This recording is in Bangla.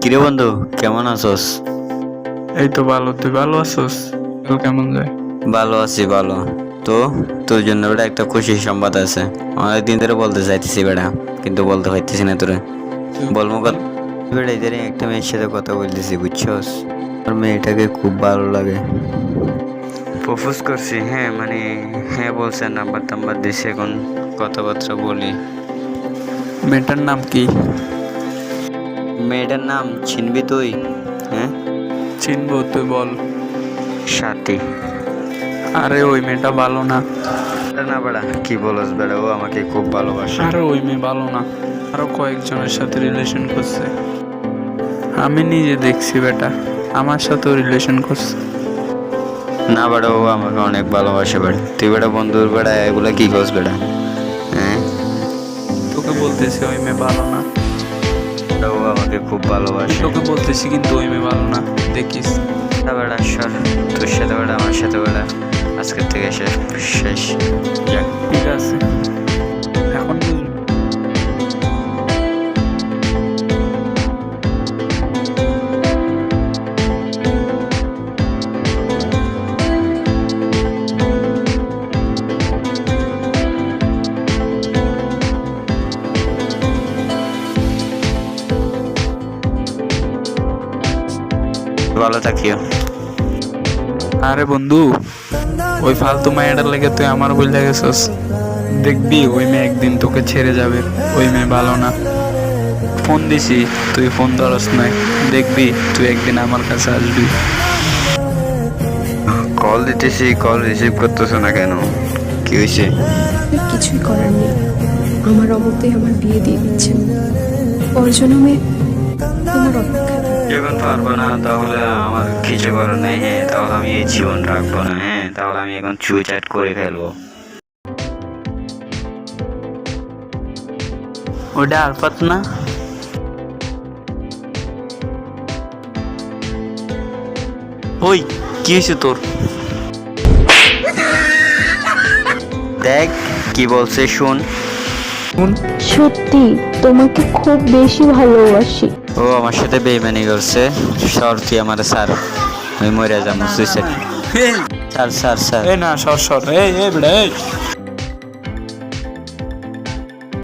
কিরে বন্ধু, কেমন আছোস? এই তো ভালো। তুই ভালো আছোস? কাল কেমন যায়? ভালো আছি, ভালো। তো তোর জন্য বেটা একটা খুশির সংবাদ আছে। অনেক দিন ধরে বলতে চাইতেছি বেটা, কিন্তু বলতে পারতেছি না তোরে। বলবো বেটা, ইদারিং একটা মেয়ের সাথে কথা বলতেছি, বুঝছস? আর মেয়েটাকে খুব ভালো লাগে। প্রপোজ করছি, হ্যাঁ মানে হ্যাঁ বলছে, নাম্বার টাম্বার দিছে, এখন কথাবার্তা বলি। মেয়েটার নাম কি? মেয়েটার নাম চিনবি তুই? হ্যাঁ, চিনবো, তুই বল। সাথী। আরে ওই মেয়েটা ভালো না। না বেড়া, কি বলস বেড়া, ও আমাকে খুব ভালোবাসে। আরে ওই মেয়ে ভালো না, আরো কয়েকজনের সাথে রিলেশন করছে। আমি নিজে দেখছি বেটা, আমার সাথেও রিলেশন করছে। না বেড়া, ও আমাকে অনেক ভালোবাসে বেড়া। তুই বেড়া বন্ধুর বেড়া এগুলা কি করস বেড়া? হ্যাঁ, তোকে বলতেছি ওই মেয়ে ভালো না। বেড়া, ও আমাকে খুব ভালোবাসে। তোকে বলতেছি কিন্তু ওই মেয়ে ভালো না, দেখিস। না বেড়া, সর। তোর সাথে বেড়া, আমার সাথে বেড়া আজকের থেকে শেষ শেষ। যাক, ঠিক আছে, এখন বুঝবি। ভালো থাকিও। আরে বন্ধু, ওই ফালতু মায়েটার লেগে তুই আমার বলে গেছস। দেখবি ওই মেয়ে একদিন তোকে ছেড়ে যাবে। ওই মেয়ে ভালো না। ফোন দিছি, তুই ফোন ধরস নাই। দেখবি তুই একদিন আমার কাছে আসবি। কল দিতেছি, কল রিসিভ করতেছো না কেন? কি হয়েছে? কিছুই করার নেই, আমার অমতেই আমার বিয়ে দিয়ে দিচ্ছেন। ওর জন্যে তোমার অপেক্ষা। যখন পারবো না তাহলে আমার কিছু করার নেই। হ্যাঁ, তাহলে আমি এই জীবন রাখবো না। হ্যাঁ, তাহলে আমি এখন সুইসাইড করে ফেলবো। ওটা আরফাত না? ওই কি হয়েছে তোর? দেখ কি বলছে, শোন। সত্যি তোমাকে খুব বেশি ভালোবাসি। ও আমার সাথে বেইমানি করছে। সর, তুই আমার স্যার, আমি মরে যাবো। সুইসাইড। Sir sir sir. এই না, সর সর, এই বেড়া, এই